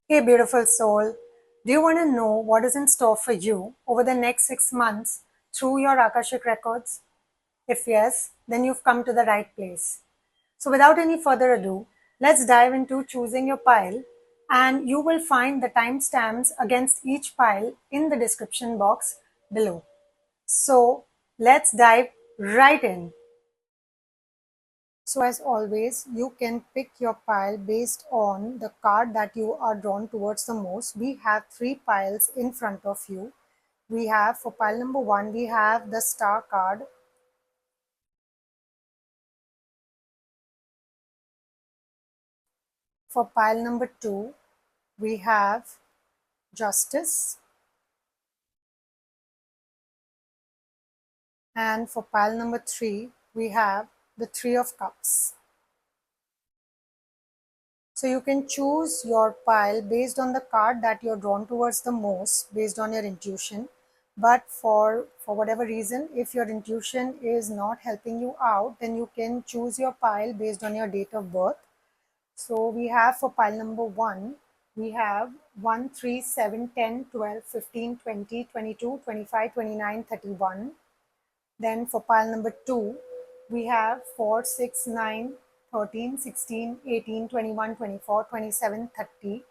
Hey, beautiful soul. Do you want to know what is in store for you over the next 6 months through your Akashic records? If yes, then you've come to the right place. So, without any further ado, let's dive into choosing your pile, and you will find the timestamps against each pile in the description box below. So, let's dive right in. So as always, you can pick your pile based on the card that you are drawn towards the most. We have three piles in front of you. We have, for pile number one, we have the star card. For pile number two, we have justice. And for pile number three, we have the three of cups. So you can choose your pile based on the card that you're drawn towards the most, based on your intuition. But for whatever reason, if your intuition is not helping you out, then you can choose your pile based on your date of birth. So we have for pile number one, we have 1, 3, 7, 10, 12, 15, 20, 22, 25, 29, 31. Then for pile number two, we have 4, 6, 9, 13, 16, 18, 21, 24, 27, 30.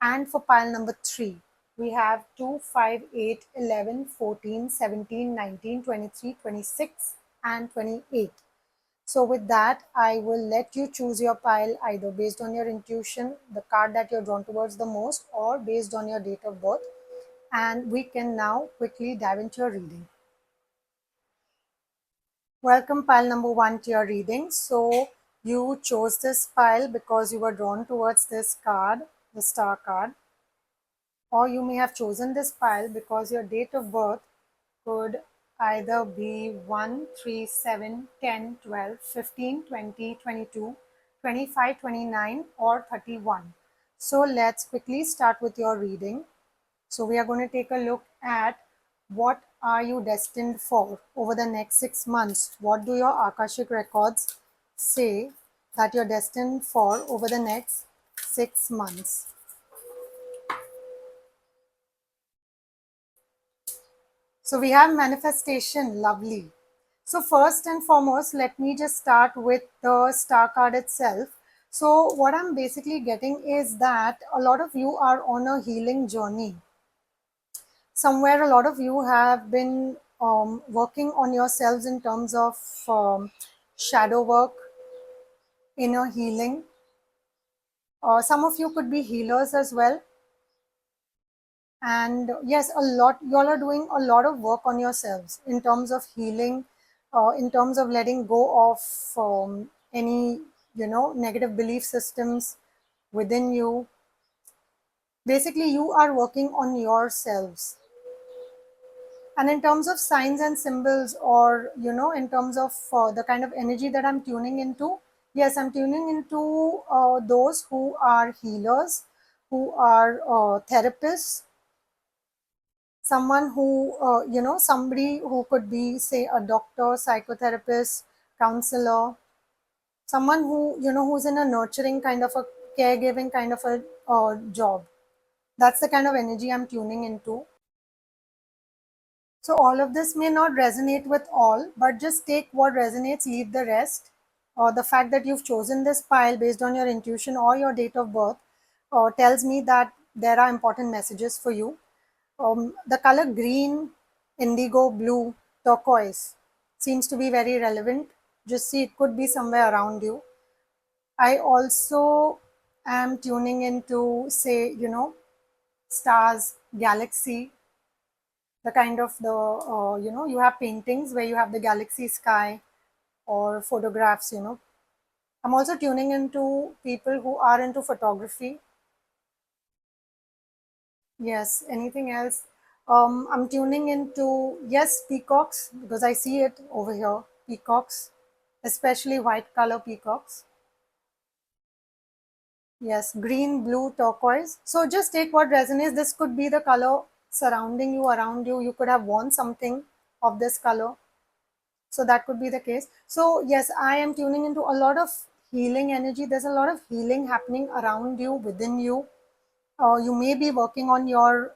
And for pile number three, we have 2, 5, 8, 11, 14, 17, 19, 23, 26, and 28. So with that, I will let you choose your pile either based on your intuition, the card that you're drawn towards the most, or based on your date of birth. And we can now quickly dive into your reading. Welcome pile number one to your reading. So you chose this pile because you were drawn towards this card, the star card, or you may have chosen this pile because your date of birth could either be 1, 3, 7, 10, 12, 15, 20, 22, 25, 29, or 31. So let's quickly start with your reading. So we are going to take a look at what are you destined for over the next 6 months. What do your Akashic records say that you're destined for over the next 6 months? So we have manifestation, lovely. So first and foremost, let me just start with the star card itself. So what I'm basically getting is that a lot of you are on a healing journey. Somewhere a lot of you have been working on yourselves in terms of shadow work, inner healing. Some of you could be healers as well. And yes, a lot, you all are doing a lot of work on yourselves in terms of healing, in terms of letting go of any, negative belief systems within you. Basically, you are working on yourselves. And in terms of signs and symbols, or in terms of the kind of energy that I'm tuning into, yes, I'm tuning into those who are healers, who are therapists, someone who somebody who could be, say, a doctor, psychotherapist, counselor, someone who who's in a nurturing kind of a caregiving kind of a job. That's the kind of energy I'm tuning into. So all of this may not resonate with all, but just take what resonates, leave the rest. Or the fact that you've chosen this pile based on your intuition or your date of birth tells me that there are important messages for you. The color green, indigo, blue, turquoise seems to be very relevant. Just see, it could be somewhere around you. I also am tuning into, say, stars, galaxy, the kind of the you have paintings where you have the galaxy sky, or photographs. I'm also tuning into people who are into photography. Yes, anything else? I'm tuning into, yes, peacocks, because I see it over here, peacocks, especially white color peacocks. Yes, green, blue, turquoise. So just take what resonates. This could be the color surrounding you, around you. You could have worn something of this color. So that could be the case. So yes, I am tuning into a lot of healing energy. There's a lot of healing happening around you, within you. You may be working on your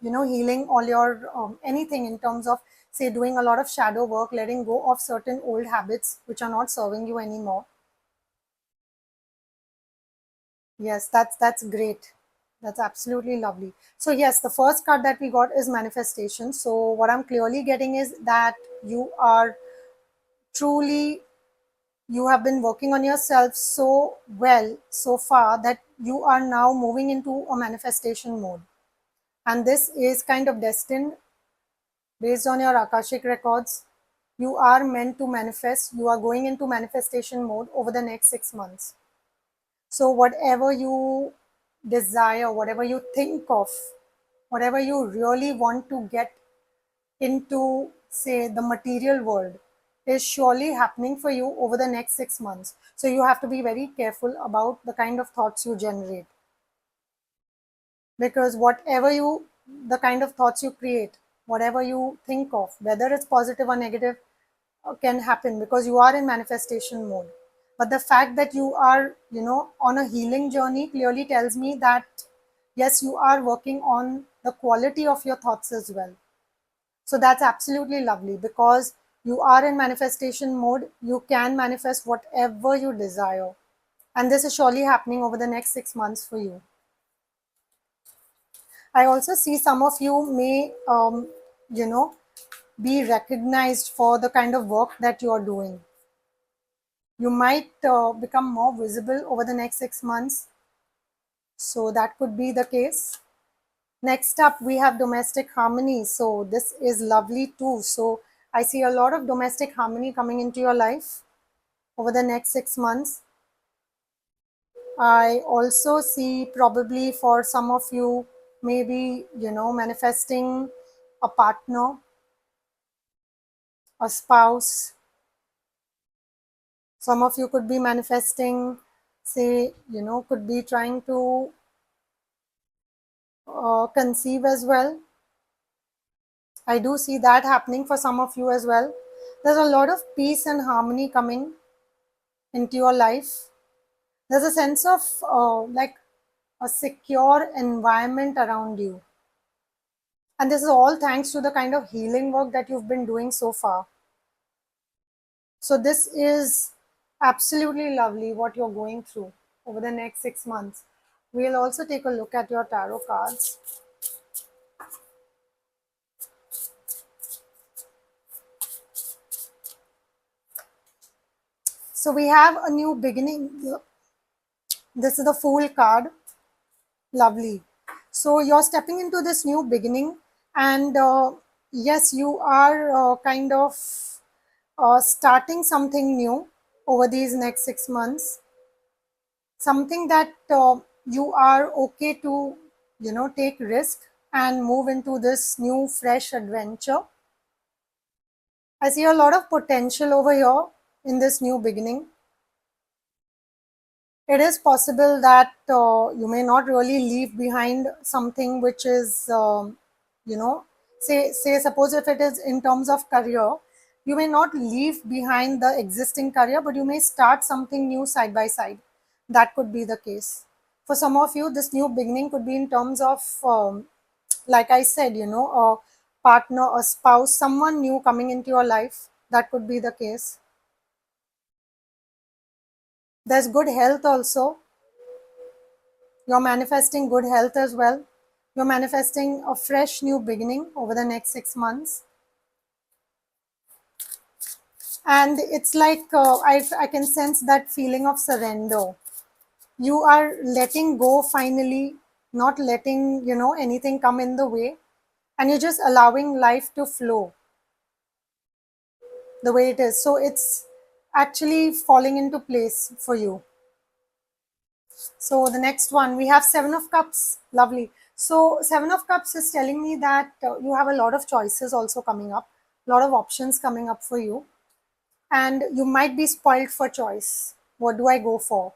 healing all your anything in terms of, say, doing a lot of shadow work, letting go of certain old habits which are not serving you anymore. Yes, that's great. That's absolutely lovely. So yes, the first card that we got is manifestation. So what I'm clearly getting is that you are truly, you have been working on yourself so well so far that you are now moving into a manifestation mode. And this is kind of destined based on your Akashic records. You are meant to manifest. You are going into manifestation mode over the next 6 months. So, whatever you desire, whatever you think of, whatever you really want to get into, say, the material world, is surely happening for you over the next 6 months. So, you have to be very careful about the kind of thoughts you generate, because whatever you, the kind of thoughts you create, whatever you think of, whether it's positive or negative, can happen because you are in manifestation mode. But the fact that you are, on a healing journey clearly tells me that yes, you are working on the quality of your thoughts as well. So that's absolutely lovely, because you are in manifestation mode. You can manifest whatever you desire, and this is surely happening over the next 6 months for you. I also see some of you may, you know, be recognized for the kind of work that you are doing. You might become more visible over the next 6 months. So that could be the case. Next up, we have domestic harmony. So this is lovely too. So I see a lot of domestic harmony coming into your life over the next 6 months. I also see probably for some of you, maybe, manifesting a partner, a spouse. Some of you could be manifesting, say, could be trying to conceive as well. I do see that happening for some of you as well. There's a lot of peace and harmony coming into your life. There's a sense of like a secure environment around you. And this is all thanks to the kind of healing work that you've been doing so far. So, this is absolutely lovely what you're going through over the next 6 months. We'll also take a look at your tarot cards. So, we have a new beginning. This is the Fool card. Lovely. So you're stepping into this new beginning, and yes, you are kind of starting something new over these next 6 months. Something that you are okay to, take risk and move into this new, fresh adventure. I see a lot of potential over here in this new beginning. It is possible that you may not really leave behind something which is, you know, say suppose if it is in terms of career, you may not leave behind the existing career, but you may start something new side by side. That could be the case. For some of you, this new beginning could be in terms of, like I said, a partner, a spouse, someone new coming into your life. That could be the case. There's good health also. You're manifesting good health as well. You're manifesting a fresh new beginning over the next 6 months. And it's like I can sense that feeling of surrender. You are letting go finally, not letting, anything come in the way. And you're just allowing life to flow the way it is. So it's actually falling into place for you. So the next one, we have Seven of Cups. Lovely. So Seven of Cups is telling me that you have a lot of choices also coming up, a lot of options coming up for you, and you might be spoiled for choice. What do I go for?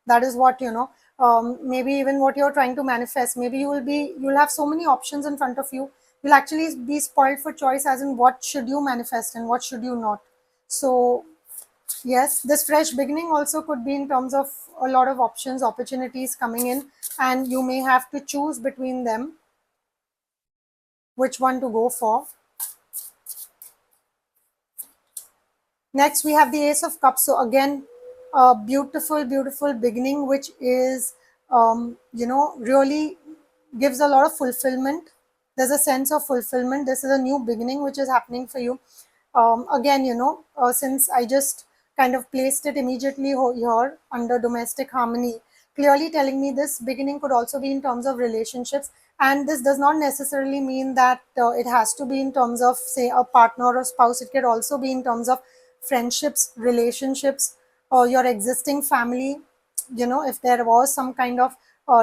That is what, maybe even what you're trying to manifest. Maybe you'll have so many options in front of you. You'll actually be spoiled for choice, as in what should you manifest and what should you not. So Yes, this fresh beginning also could be in terms of a lot of options, opportunities coming in, and you may have to choose between them which one to go for. Next, we have the Ace of Cups. So again, a beautiful, beautiful beginning, which is, really gives a lot of fulfillment. There's a sense of fulfillment. This is a new beginning which is happening for you. Again, since I just kind of placed it immediately here under domestic harmony, clearly telling me this beginning could also be in terms of relationships. And this does not necessarily mean that it has to be in terms of, say, a partner or spouse. It could also be in terms of friendships, relationships, or your existing family. If there was some kind of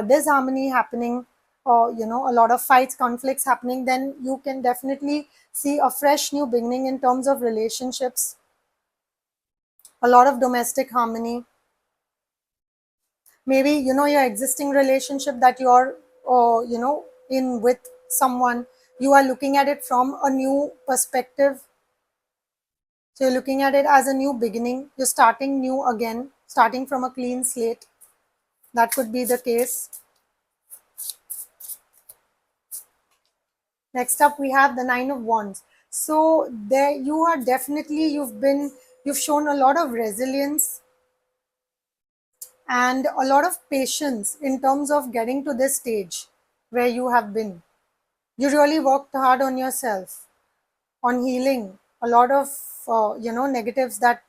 disharmony happening, or a lot of fights, conflicts happening, then you can definitely see a fresh new beginning in terms of relationships, a lot of domestic harmony. Maybe your existing relationship that you're in with someone, you are looking at it from a new perspective. So you're looking at it as a new beginning. You're starting new again, starting from a clean slate. That could be the case. Next up, we have the Nine of Wands. So there you are, definitely you've shown a lot of resilience and a lot of patience in terms of getting to this stage where you have been. You really worked hard on yourself, on healing a lot of negatives that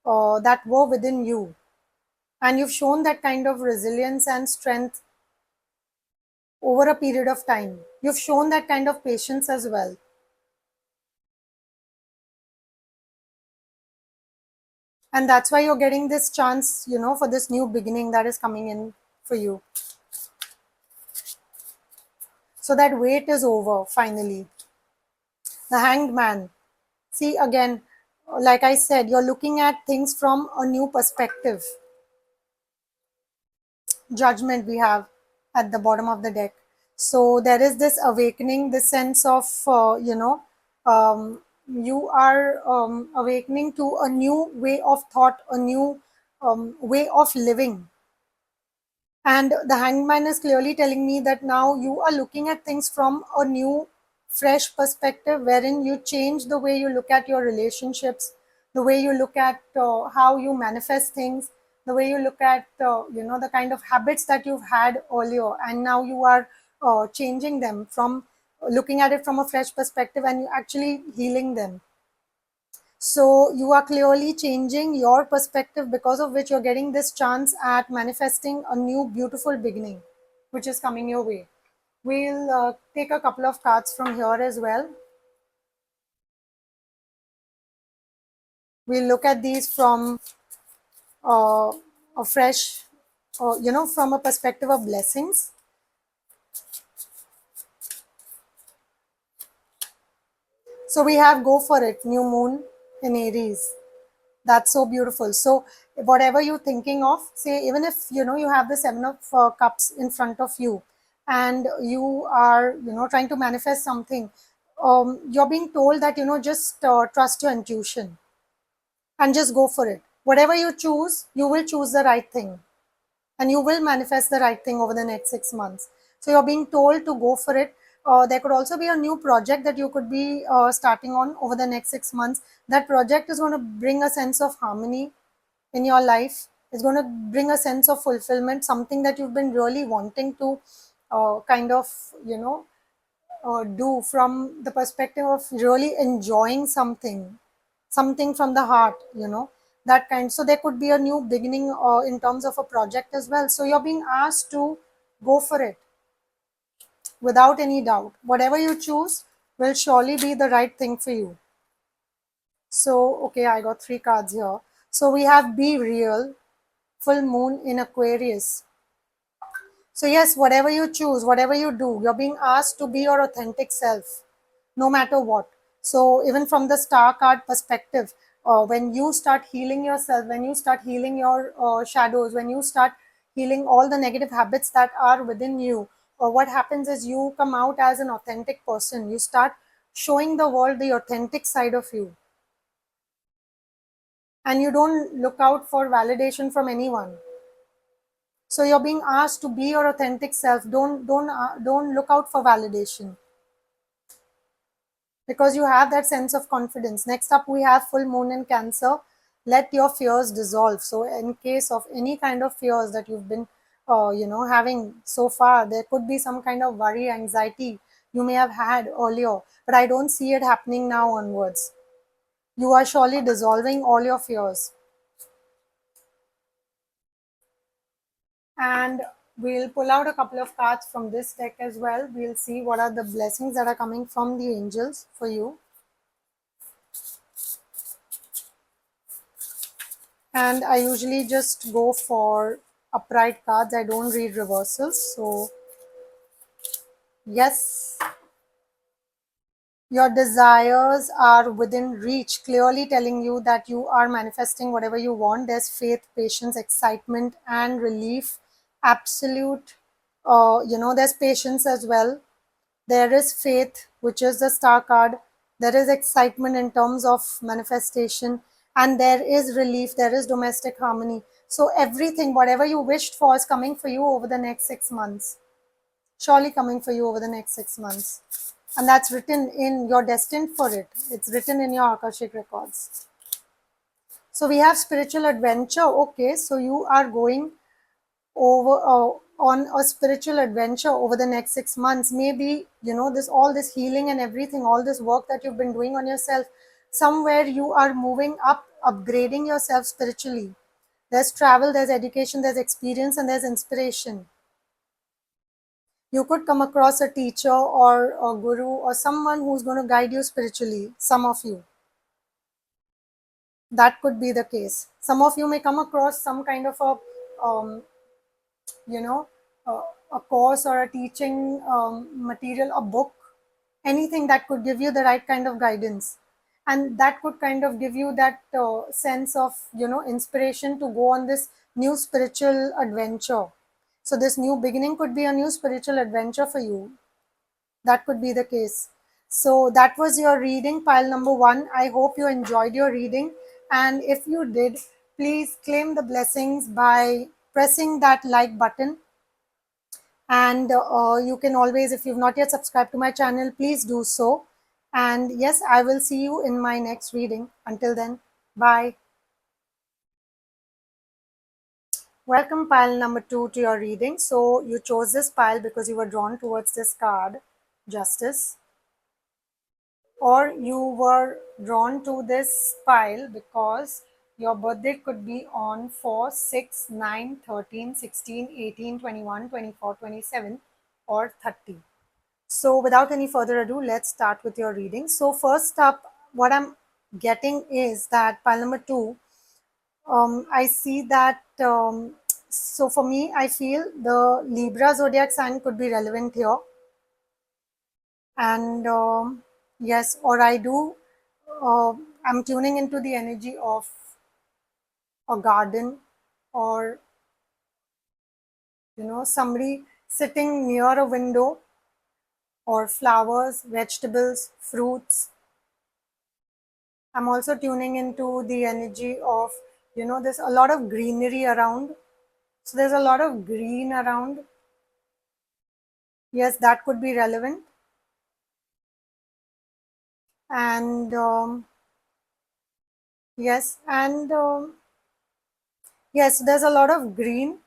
were within you, and you've shown that kind of resilience and strength over a period of time. You've shown that kind of patience as well. And that's why you're getting this chance, for this new beginning that is coming in for you. So that wait is over finally. The Hanged Man. See, again, like I said, you're looking at things from a new perspective. Judgment we have at the bottom of the deck. So there is this awakening, this sense of, you are awakening to a new way of thought, a new way of living. And the hangman is clearly telling me that now you are looking at things from a new, fresh perspective, wherein you change the way you look at your relationships, the way you look at how you manifest things, the way you look at, the kind of habits that you've had earlier. And now you are changing them from looking at it from a fresh perspective, and you actually healing them. So you are clearly changing your perspective, because of which you're getting this chance at manifesting a new beautiful beginning, which is coming your way. We'll take a couple of cards from here as well. We'll look at these from uh, a fresh, from a perspective of blessings. So we have Go For It, new moon in Aries. That's so beautiful. So whatever you're thinking of, say, even if you have the Seven of Cups in front of you, and you are trying to manifest something, you're being told that just trust your intuition and just go for it. Whatever you choose, you will choose the right thing, and you will manifest the right thing over the next 6 months. So you're being told to go for it. There could also be a new project that you could be starting on over the next 6 months. That project is going to bring a sense of harmony in your life. It's going to bring a sense of fulfillment, something that you've been really wanting to kind of, do from the perspective of really enjoying something from the heart, that kind. So there could be a new beginning in terms of a project as well. So you're being asked to go for it without any doubt. Whatever you choose will surely be the right thing for you. So, okay, I got 3 cards here. So we have Be Real, full moon in Aquarius. So, yes, whatever you choose, whatever you do, you're being asked to be your authentic self, no matter what. So, even from the star card perspective, when you start healing yourself, when you start healing your shadows, when you start healing all the negative habits that are within you, what happens is you come out as an authentic person. You start showing the world the authentic side of you. and you don't look out for validation from anyone. So you're being asked to be your authentic self. Don't look out for validation, because you have that sense of confidence. Next up, we have full moon in Cancer. Let your fears dissolve. So in case of any kind of fears that you've been having so far, there could be some kind of worry, anxiety you may have had earlier, but I don't see it happening now onwards. You are surely dissolving all your fears. And we'll pull out a couple of cards from this deck as well. We'll see what are the blessings that are coming from the angels for you. And I usually just go for upright cards. I don't read reversals. So yes, your desires are within reach, clearly telling you that you are manifesting whatever you want. There's faith, patience, excitement, and relief. Absolute, there's patience as well. There is faith, which is the star card. There is excitement in terms of manifestation, and there is relief. There is domestic harmony. So everything, whatever you wished for, is coming for you over the next 6 months. Surely coming for you over the next 6 months. And that's written in, you're destined for it. It's written in your Akashic records. So we have spiritual adventure. Okay, so you are going over on a spiritual adventure over the next 6 months. Maybe this, all this healing and everything, all this work that you've been doing on yourself, somewhere you are moving up, upgrading yourself spiritually. There's travel, there's education, there's experience, and there's inspiration. You could come across a teacher or a guru or someone who's going to guide you spiritually. Some of you, that could be the case. Some of you may come across some kind of a you know a course or a teaching material, a book, anything that could give you the right kind of guidance, and that could kind of give you that sense of inspiration to go on this new spiritual adventure. So this new beginning could be a new spiritual adventure for you. That could be the case. So that was your reading, pile number one. I hope you enjoyed your reading. And if you did, please claim the blessings by pressing that like button. And you can always, if you've not yet subscribed to my channel, please do so. And yes, I will see you in my next reading. Until then, bye. Welcome, pile number two, to your reading. So you chose this pile because you were drawn towards this card, Justice. Or you were drawn to this pile because your birth date could be on 4, 6, 9, 13, 16, 18, 21, 24, 27, or 30. So without any further ado, let's start with your reading. So first up, what I'm getting is that pile number two, I see that, so for me, I feel the Libra zodiac sign could be relevant here. And yes, or I do, uh, I'm tuning into the energy of a garden, or somebody sitting near a window, or flowers, vegetables, fruits. I'm also tuning into the energy of, there's a lot of greenery around. So there's a lot of green around. Yes, that could be relevant. And yes, and yes, there's a lot of green.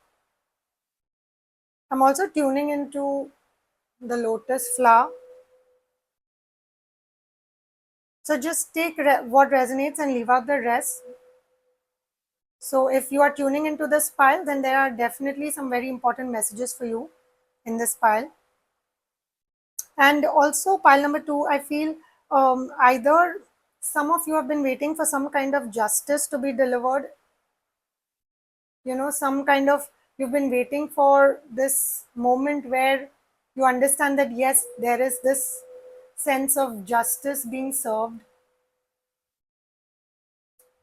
I'm also tuning into the lotus flower. So just take what resonates and leave out the rest. So if you are tuning into this pile, then there are definitely some very important messages for you in this pile. And also pile number two, I feel either some of you have been waiting for some kind of justice to be delivered. Some kind of, you've been waiting for this moment where you understand that yes, there is this sense of justice being served.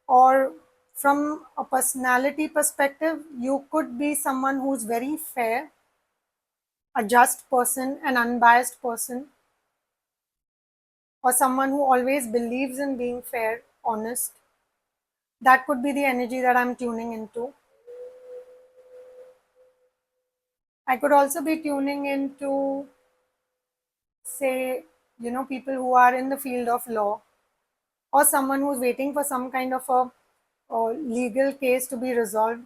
Or from a personality perspective, you could be someone who's very fair, a just person, an unbiased person, or someone who always believes in being fair, honest. That could be the energy that I'm tuning into. I could also be tuning into, say, people who are in the field of law, or someone who's waiting for some kind of a legal case to be resolved.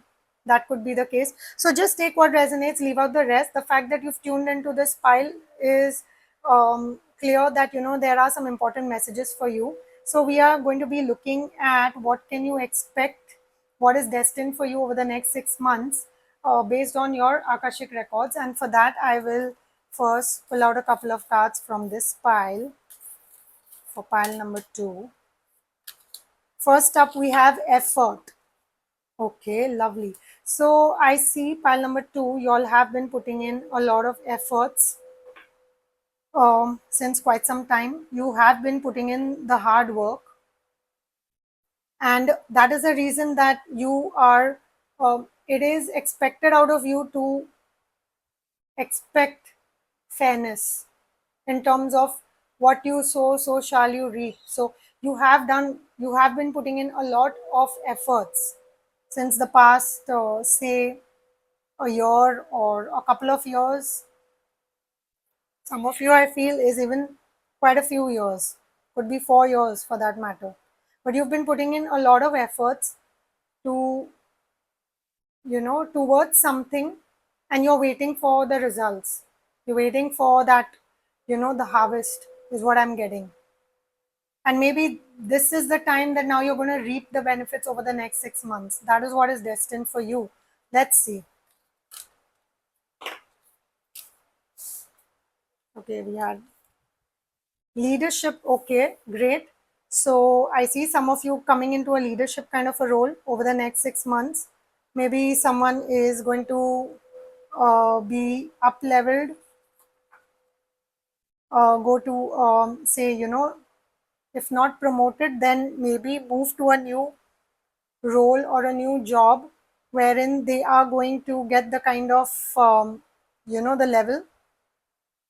That could be the case. So just take what resonates, leave out the rest. The fact that you've tuned into this pile is clear that there are some important messages for you. So we are going to be looking at what can you expect, what is destined for you over the next 6 months, based on your Akashic records. And for that, I will first pull out a couple of cards from this pile for pile number 2. First up, we have effort. Okay, lovely. So I see pile number 2, you all have been putting in a lot of efforts since quite some time. You have been putting in the hard work, and that is the reason that you are, it is expected out of you to expect fairness in terms of what you sow, so shall you reap. So you have been putting in a lot of efforts since the past, say, a year or a couple of years. Some of you, I feel, is even quite a few years, could be 4 years for that matter. But you've been putting in a lot of efforts to, towards something, and you're waiting for the results. You're waiting for that, the harvest is what I'm getting. And maybe this is the time that now you're going to reap the benefits over the next 6 months. That is what is destined for you. Let's see. Okay, we had leadership. Okay, great. So I see some of you coming into a leadership kind of a role over the next 6 months. Maybe someone is going to be up leveled, go to, say, if not promoted, then maybe move to a new role or a new job wherein they are going to get the kind of, the level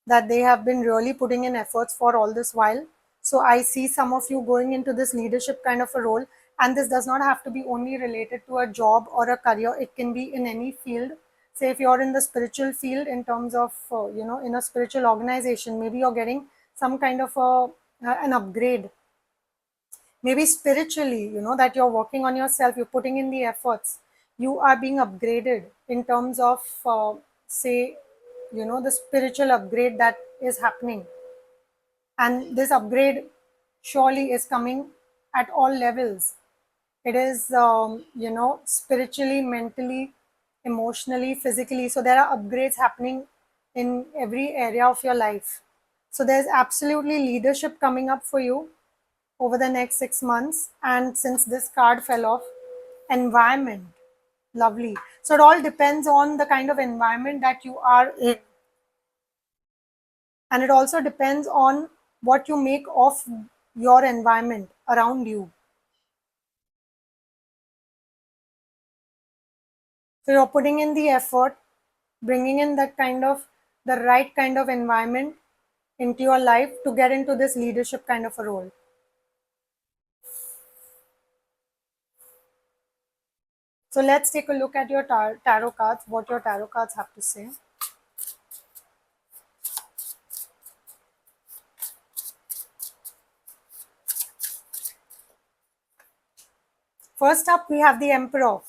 that they have been really putting in efforts for all this while. So I see some of you going into this leadership kind of a role, and this does not have to be only related to a job or a career. It can be in any field. Say if you're in the spiritual field, in terms of, in a spiritual organization, maybe you're getting some kind of an upgrade. Maybe spiritually, that you're working on yourself, you're putting in the efforts, you are being upgraded in terms of, say, the spiritual upgrade that is happening. And this upgrade surely is coming at all levels. It is, spiritually, mentally, emotionally, physically. So there are upgrades happening in every area of your life. So there's absolutely leadership coming up for you over the next 6 months. And since this card fell off, environment, lovely. So it all depends on the kind of environment that you are in. And it also depends on what you make of your environment around you. So you're putting in the effort, bringing in that kind of, the right kind of environment into your life to get into this leadership kind of a role. So let's take a look at your tarot cards, what your tarot cards have to say. First up, we have the Emperor.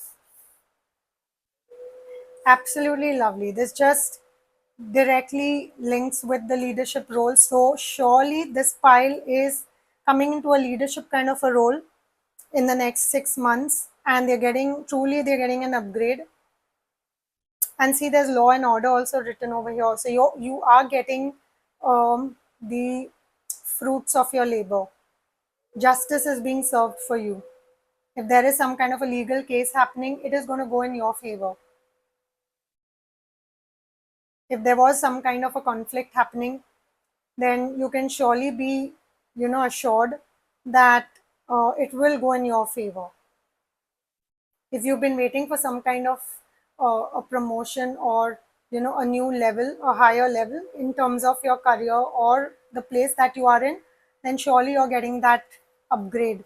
Absolutely lovely. This just directly links with the leadership role. So surely this pile is coming into a leadership kind of a role in the next 6 months, and they're getting an upgrade. And see, there's law and order also written over here. So you are getting the fruits of your labor. Justice is being served for you. If there is some kind of a legal case happening, it is going to go in your favor. If there was some kind of a conflict happening, then you can surely be, assured that it will go in your favor. If you've been waiting for some kind of a promotion, or a new level, a higher level in terms of your career or the place that you are in, then surely you're getting that upgrade.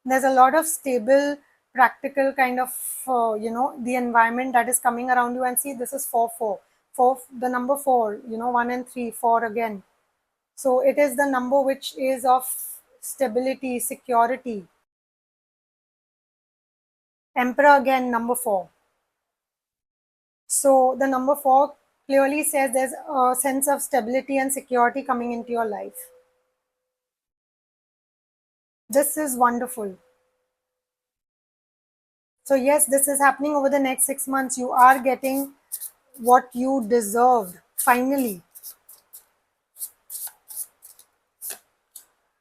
There's a lot of stable practical kind of, the environment that is coming around you. And see, this is 4 4 4, the number 4, 1 and 3, 4 again. So it is the number which is of stability, security. Emperor again, number 4. So the number 4 clearly says there's a sense of stability and security coming into your life. This is wonderful. So yes, this is happening over the next 6 months. You are getting what you deserved finally.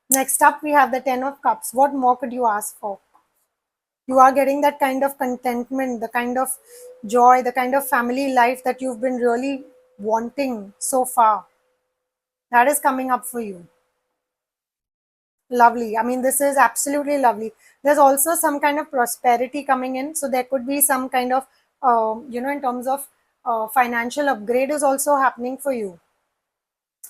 Next up, we have the 10 of Cups. What more could you ask for? You are getting that kind of contentment, the kind of joy, the kind of family life that you've been really wanting so far. That is coming up for you. Lovely. I mean, this is absolutely lovely. There's also some kind of prosperity coming in. So there could be some kind of, in terms of financial upgrade is also happening for you,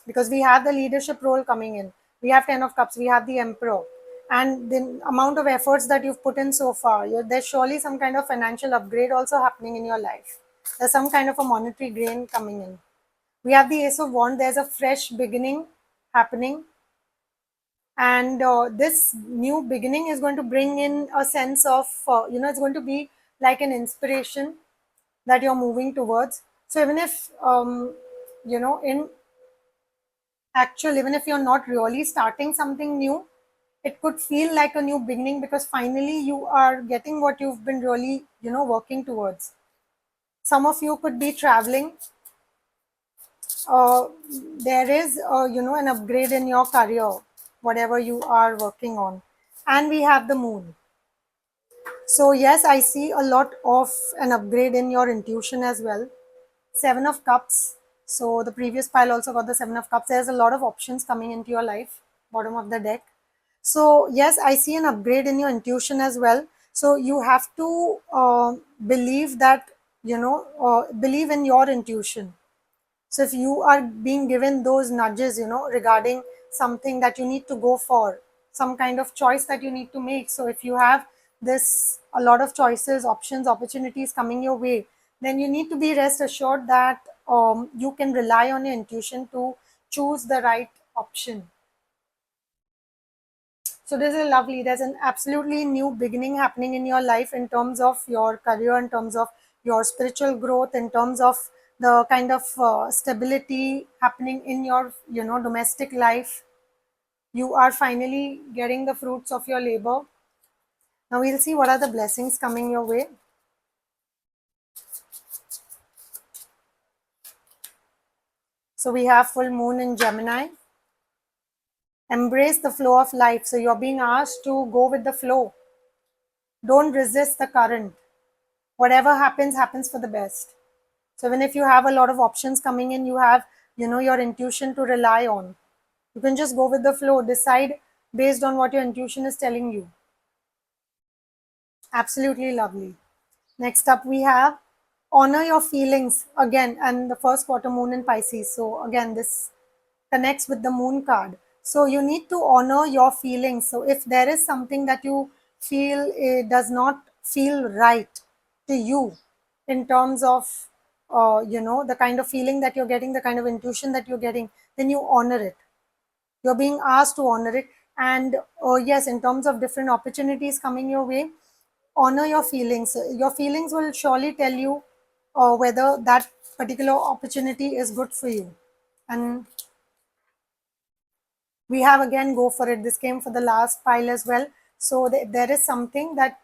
because we have the leadership role coming in. We have 10 of Cups, we have the Emperor. And the amount of efforts that you've put in so far, there's surely some kind of financial upgrade also happening in your life. There's some kind of a monetary gain coming in. We have the Ace of Wands, there's a fresh beginning happening. And this new beginning is going to bring in a sense of, it's going to be like an inspiration that you're moving towards. So even if, in actual, even if you're not really starting something new, it could feel like a new beginning, because finally you are getting what you've been really, working towards. Some of you could be traveling. uh, there is, an upgrade in your career, whatever you are working on. And we have the Moon. So yes, I see a lot of an upgrade in your intuition as well. 7 of Cups. So the previous pile also got the 7 of Cups. There's a lot of options coming into your life, bottom of the deck. So yes, I see an upgrade in your intuition as well. So you have to believe that, believe in your intuition. So if you are being given those nudges, regarding something that you need to go for, some kind of choice that you need to make. So if you have this, a lot of choices, options, opportunities coming your way, then you need to be rest assured that you can rely on your intuition to choose the right option. So this is lovely. There's an absolutely new beginning happening in your life, in terms of your career, in terms of your spiritual growth, in terms of the kind of stability happening in your, domestic life. You are finally getting the fruits of your labor. Now we'll see what are the blessings coming your way. So we have full moon in Gemini. Embrace the flow of life. So you're being asked to go with the flow. Don't resist the current. Whatever happens, happens for the best. So even if you have a lot of options coming in, you have, your intuition to rely on. You can just go with the flow, decide based on what your intuition is telling you. Absolutely lovely. Next up, we have honor your feelings again, and the first quarter moon in Pisces. So again, this connects with the moon card. So you need to honor your feelings. So if there is something that you feel it does not feel right to you, in terms of, the kind of feeling that you're getting, the kind of intuition that you're getting, then you honor it. You're being asked to honor it. And yes, in terms of different opportunities coming your way, honor your feelings. Your feelings will surely tell you whether that particular opportunity is good for you. And we have again go for it. This came for the last pile as well. So there is something that,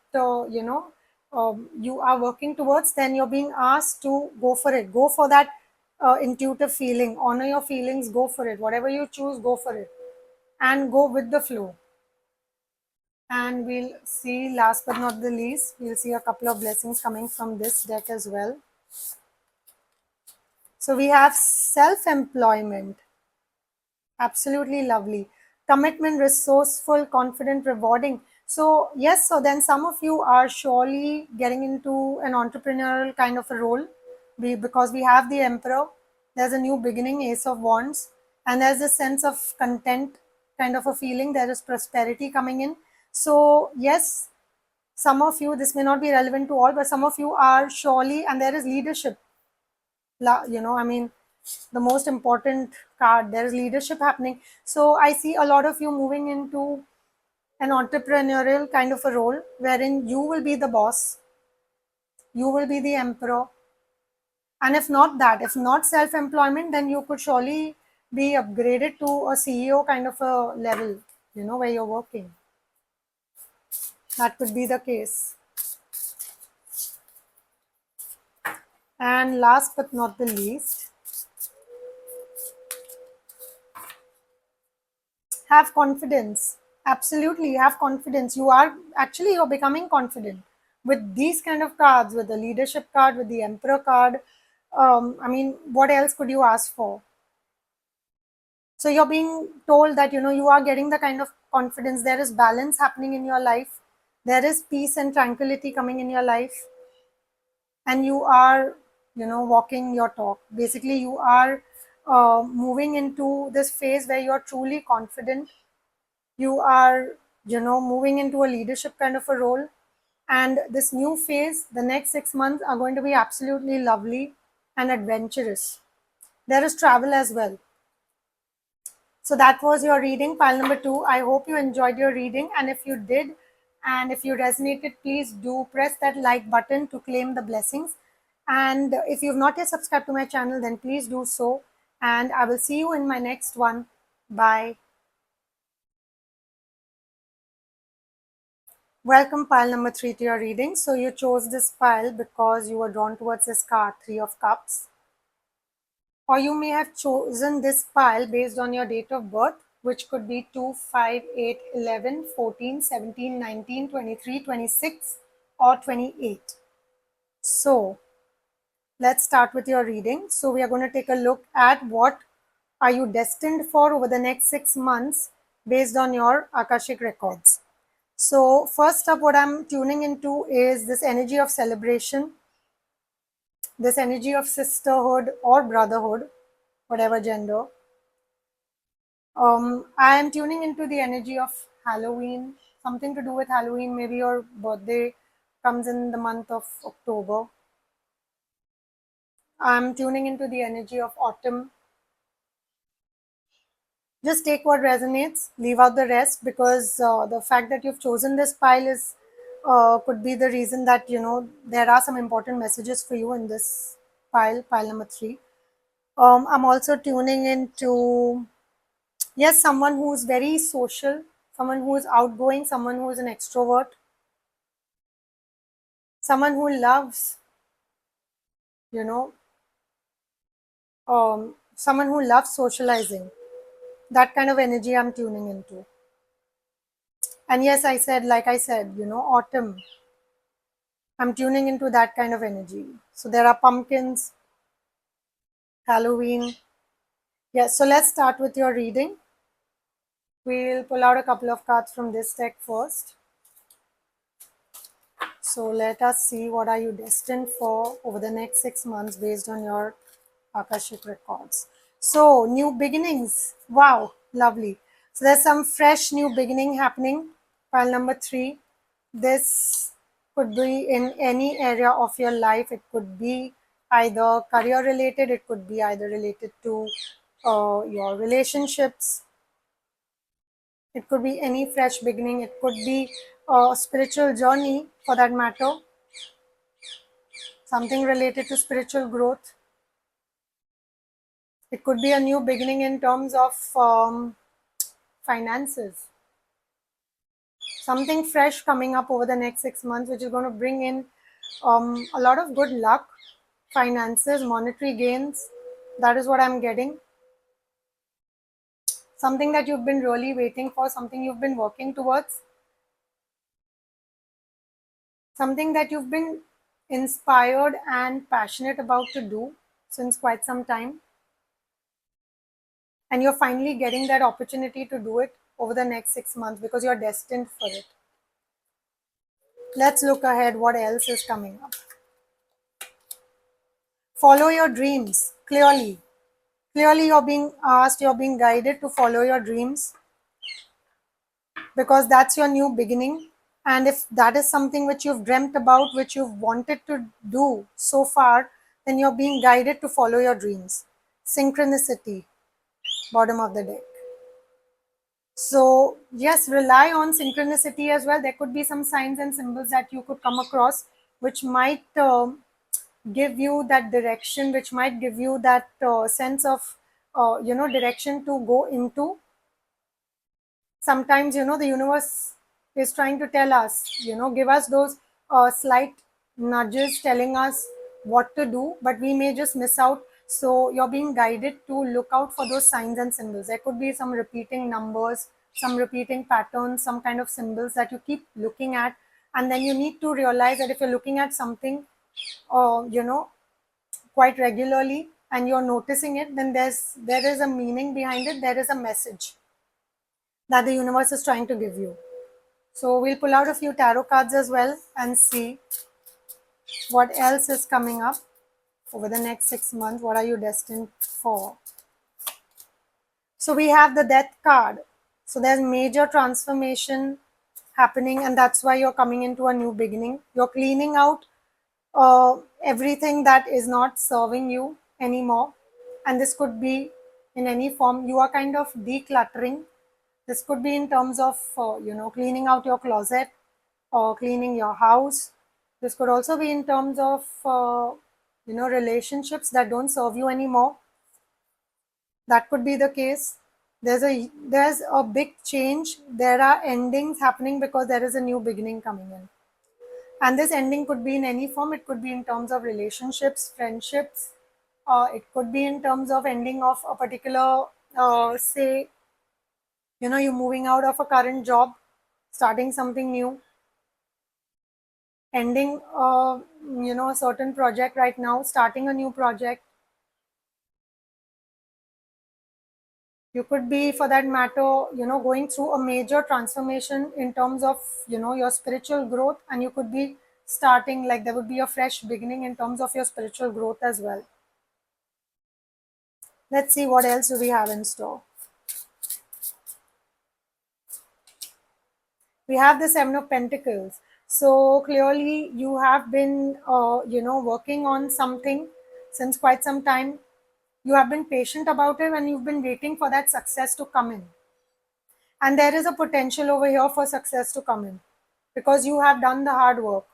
you are working towards, then you're being asked to go for it. Go for that intuitive feeling. Honor your feelings. Go for it. Whatever you choose, go for it, and go with the flow. And we'll see, last but not the least, we'll see a couple of blessings coming from this deck as well. So we have self-employment. Absolutely lovely. Commitment, resourceful, confident, rewarding. So yes, so then some of you are surely getting into an entrepreneurial kind of a role, because we have the Emperor. There's a new beginning, Ace of Wands, and there's a sense of content kind of a feeling. There is prosperity coming in. So yes, Some of you, this may not be relevant to all, but some of you are surely, and there is leadership. I mean, the most important card, there is leadership happening. So I see a lot of you moving into an entrepreneurial kind of a role wherein you will be the boss, you will be the emperor. And if not that, if not self employment, then you could surely be upgraded to a CEO kind of a level, where you're working. That could be the case. And last but not the least, have confidence. Absolutely, have confidence. You're becoming confident with these kind of cards, with the leadership card, with the emperor card. I mean, what else could you ask for? So you're being told that you are getting the kind of confidence. There is balance happening in your life. There is peace and tranquility coming in your life, and you are walking your talk. Basically, you are moving into this phase where you are truly confident. You are moving into a leadership kind of a role, and this new phase, the next 6 months, are going to be absolutely lovely and adventurous. There is travel as well. So that was your reading, pile number 2. I hope you enjoyed your reading, and if you did, and if you resonated, please do press that like button to claim the blessings. And if you've not yet subscribed to my channel, then please do so. And I will see you in my next one. Bye. Welcome, pile number 3, to your reading. So you chose this pile because you were drawn towards this card, 3 of Cups. Or you may have chosen this pile based on your date of birth, which could be 2, 5, 8, 11, 14, 17, 19, 23, 26, or 28. So let's start with your reading. So we are going to take a look at what are you destined for over the next 6 months based on your Akashic records. So first up, what I'm tuning into is this energy of celebration, this energy of sisterhood or brotherhood, whatever gender. I am tuning into the energy of Halloween, something to do with Halloween. Maybe your birthday comes in the month of October. I'm tuning into the energy of autumn. Just take what resonates, leave out the rest, because the fact that you've chosen this pile is could be the reason that there are some important messages for you in this pile number 3. I'm also tuning into, yes, someone who's very social, someone who is outgoing, someone who is an extrovert, someone who loves, you know, someone who loves socializing. That kind of energy I'm tuning into. And yes, like I said, autumn. I'm tuning into that kind of energy. So there are pumpkins, Halloween. Yes, so let's start with your reading. We'll pull out a couple of cards from this deck first. So let us see what are you destined for over the next 6 months based on your Akashic records. So new beginnings. Wow, lovely. So there's some fresh new beginning happening. Pile number 3. This could be in any area of your life. It could be either career related, it could be either related to your relationships, it could be any fresh beginning, it could be a spiritual journey for that matter, something related to spiritual growth. It could be a new beginning in terms of finances. Something fresh coming up over the next 6 months, which is going to bring in a lot of good luck, finances, monetary gains. That is what I'm getting. Something that you've been really waiting for, something you've been working towards, something that you've been inspired and passionate about to do since quite some time. And you're finally getting that opportunity to do it over the next 6 months because you're destined for it. Let's look ahead what else is coming up. Follow your dreams clearly. Clearly, you're being asked, you're being guided to follow your dreams because that's your new beginning And if that is something which you've dreamt about, which you've wanted to do so far, then you're being guided to follow your dreams. Synchronicity, bottom of the deck. So, yes, rely on synchronicity as well. There could be some signs and symbols that you could come across which might give you that direction, which might give you that sense of, direction to go into. Sometimes, the universe is trying to tell us, give us those slight nudges telling us what to do, but we may just miss out. So you're being guided to look out for those signs and symbols. There could be some repeating numbers, some repeating patterns, some kind of symbols that you keep looking at. And then you need to realize that if you're looking at something, quite regularly, and you're noticing it, then there is a meaning behind it. There is a message that the universe is trying to give you. So we'll pull out a few tarot cards as well and see what else is coming up over the next 6 months. What are you destined for? So we have the Death card. So there's major transformation happening, and that's why you're coming into a new beginning. You're cleaning out everything that is not serving you anymore. And this could be in any form. You are kind of decluttering. This could be in terms of, cleaning out your closet or cleaning your house. This could also be in terms of, relationships that don't serve you anymore. That could be the case. There's a big change. There are endings happening because there is a new beginning coming in. And this ending could be in any form. It could be in terms of relationships, friendships. It could be in terms of ending of a particular, say, you're moving out of a current job, starting something new, ending, a certain project right now, starting a new project. You could be, for that matter, going through a major transformation in terms of, your spiritual growth, and you could be starting, like there would be a fresh beginning in terms of your spiritual growth as well. Let's see what else do we have in store. We have the Seven of Pentacles. So clearly you have been, working on something since quite some time. You have been patient about it, and you've been waiting for that success to come in. And there is a potential over here for success to come in because you have done the hard work.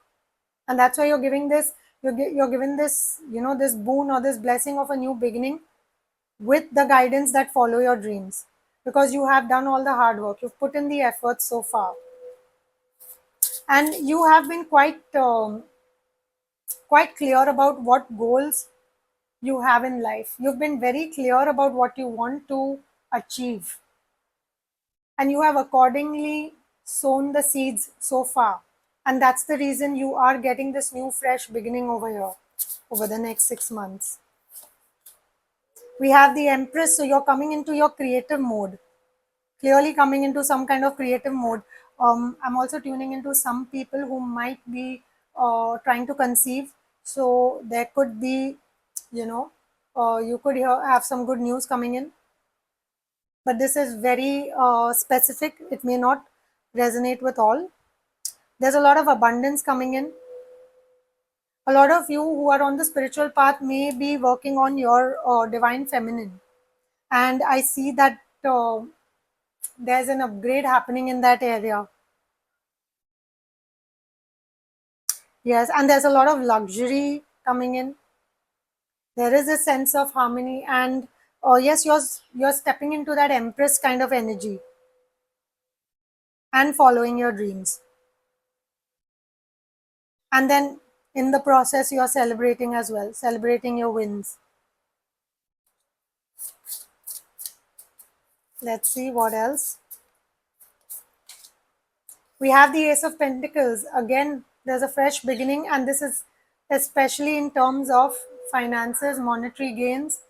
And that's why you're giving this, you're given this, this boon or this blessing of a new beginning with the guidance that follow your dreams, because you have done all the hard work. You've put in the effort so far. And you have been quite clear about what goals you have in life. You've been very clear about what you want to achieve, and you have accordingly sown the seeds so far. And that's the reason you are getting this new fresh beginning over here over the next 6 months. We have the Empress, so you're coming into your creative mode, clearly coming into some kind of creative mode. I'm also tuning into some people who might be trying to conceive. So there could be, you could have some good news coming in. But this is very specific. It may not resonate with all. There's a lot of abundance coming in. A lot of you who are on the spiritual path may be working on your divine feminine. And I see that there's an upgrade happening in that area. Yes, and there's a lot of luxury coming in. There is a sense of harmony, and yes, you're stepping into that Empress kind of energy and following your dreams. And then in the process, you're celebrating as well, celebrating your wins. Let's see what else. We have the Ace of Pentacles. Again, there's a fresh beginning, and this is especially in terms of finances, monetary gains.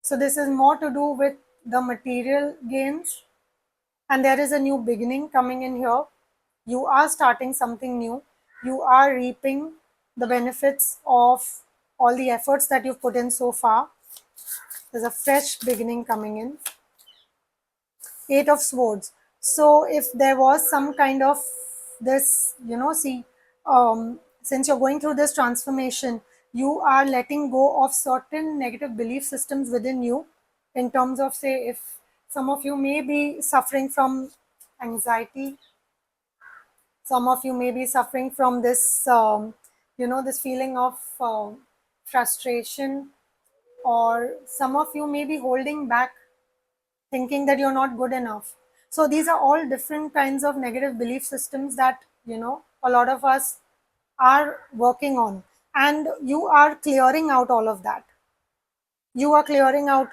So this is more to do with the material gains, and there is a new beginning coming in here. You are starting something new. You are reaping the benefits of all the efforts that you've put in so far. There's a fresh beginning coming in. Eight of Swords. So if there was some kind of this, see, since you're going through this transformation, you are letting go of certain negative belief systems within you, in terms of, say, if some of you may be suffering from anxiety, some of you may be suffering from this, this feeling of frustration, or some of you may be holding back, thinking that you're not good enough. So these are all different kinds of negative belief systems that, a lot of us are working on. And you are clearing out all of that. You are clearing out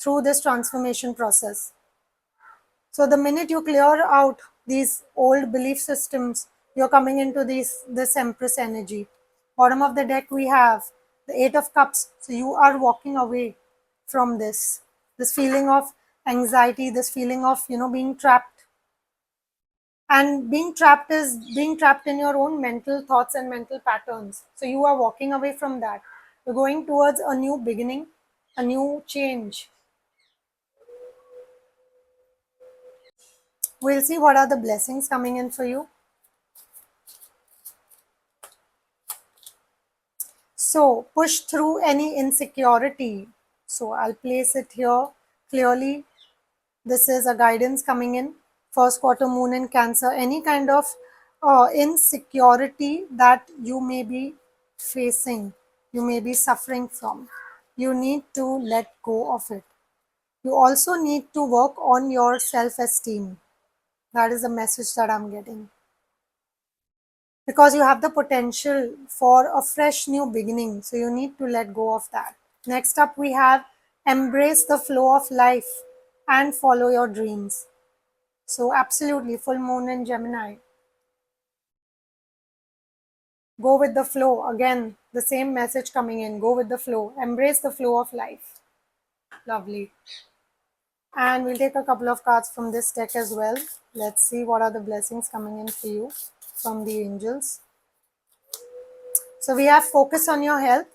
through this transformation process. So the minute you clear out these old belief systems, you're coming into this Empress energy. Bottom of the deck we have the Eight of Cups. So you are walking away from this feeling of anxiety, this feeling of being trapped. And being trapped is being trapped in your own mental thoughts and mental patterns. So you are walking away from that. You're going towards a new beginning, a new change. We'll see what are the blessings coming in for you. So push through any insecurity. So I'll place it here clearly. This is a guidance coming in. First quarter moon in Cancer. Any kind of insecurity that you may be facing, you may be suffering from, you need to let go of it. You also need to work on your self esteem. That is the message that I'm getting. Because you have the potential for a fresh new beginning. So you need to let go of that. Next up, we have embrace the flow of life and follow your dreams. So, absolutely, full moon in Gemini. Go with the flow. Again, the same message coming in. Go with the flow. Embrace the flow of life. Lovely. And we'll take a couple of cards from this deck as well. Let's see what are the blessings coming in for you from the angels. So, we have focus on your health.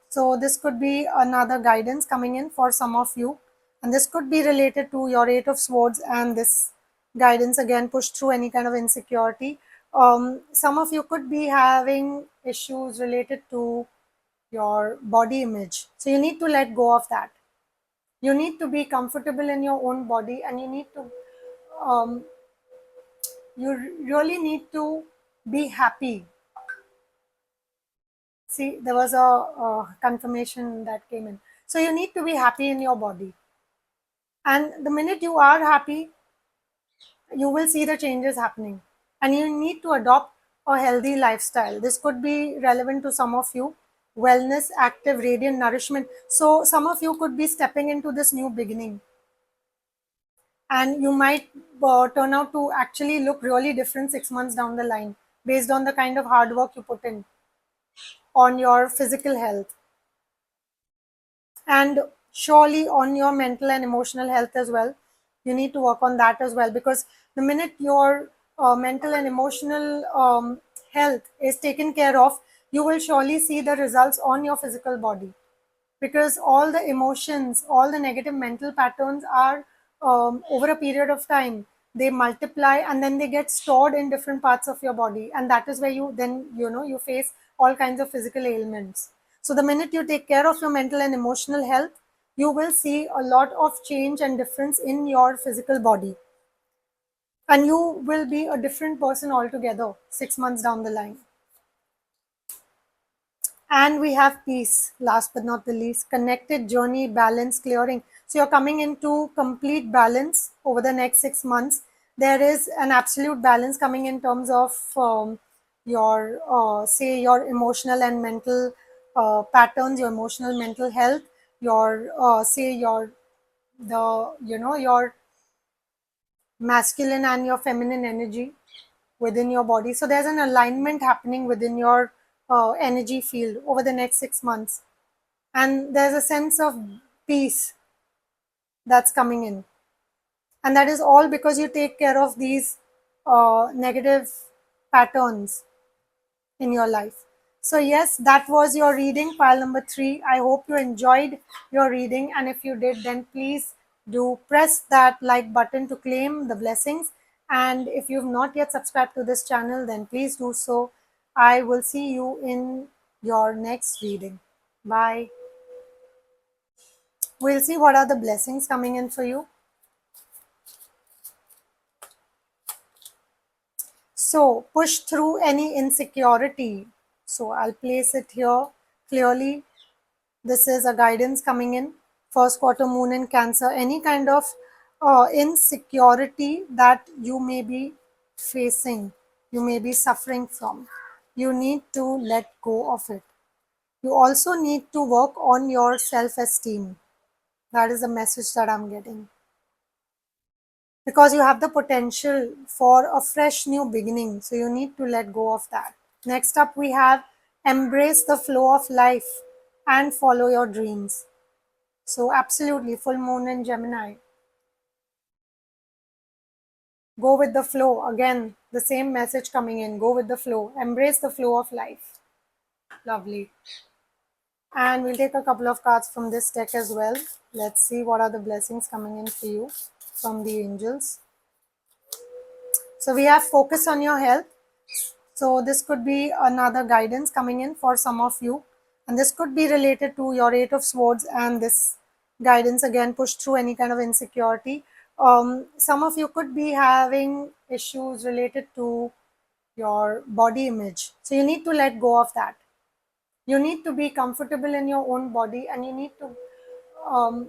So this could be another guidance coming in for some of you. And this could be related to your Eight of Swords and this guidance again, push through any kind of insecurity. Some of you could be having issues related to your body image. So you need to let go of that. You need to be comfortable in your own body, and um, you really need to be happy. See, there was a confirmation that came in. So you need to be happy in your body. And the minute you are happy, you will see the changes happening. And you need to adopt a healthy lifestyle. This could be relevant to some of you. Wellness, active, radiant nourishment. So some of you could be stepping into this new beginning. And you might turn out to actually look really different 6 months down the line, based on the kind of hard work you put in on your physical health, and surely on your mental and emotional health as well. You need to work on that as well, because the minute your mental and emotional health is taken care of, you will surely see the results on your physical body, because all the emotions, all the negative mental patterns are, over a period of time, they multiply and then they get stored in different parts of your body, and that is where you then, you face all kinds of physical ailments. So the minute you take care of your mental and emotional health, you will see a lot of change and difference in your physical body, and you will be a different person altogether 6 months down the line. And we have peace, last but not the least, connected journey, balance, clearing. So you're coming into complete balance over the next 6 months. There is an absolute balance coming in terms of your, say, your emotional and mental patterns, your emotional mental health, your, say, your masculine and your feminine energy within your body. So there's an alignment happening within your energy field over the next 6 months. And there's a sense of peace that's coming in. And that is all because you take care of these negative patterns in your life. So, yes, that was your reading, pile number 3. I hope you enjoyed your reading. And if you did, then please do press that like button to claim the blessings. And if you've not yet subscribed to this channel, then please do so. I will see you in your next reading. Bye. We'll see what are the blessings coming in for you. So, push through any insecurity. So, I'll place it here clearly. This is a guidance coming in. First quarter moon in Cancer. Any kind of insecurity that you may be facing, you may be suffering from, you need to let go of it. You also need to work on your self esteem. That is the message that I'm getting. Because you have the potential for a fresh new beginning. So you need to let go of that. Next up, we have embrace the flow of life and follow your dreams. So, absolutely, full moon in Gemini. Go with the flow. Again, the same message coming in. Go with the flow. Embrace the flow of life. Lovely. And we'll take a couple of cards from this deck as well. Let's see what are the blessings coming in for you from the angels. So, we have focus on your health. So this could be another guidance coming in for some of you. And this could be related to your Eight of Swords and this guidance again, push through any kind of insecurity. Some of you could be having issues related to your body image. So you need to let go of that. You need to be comfortable in your own body and you need to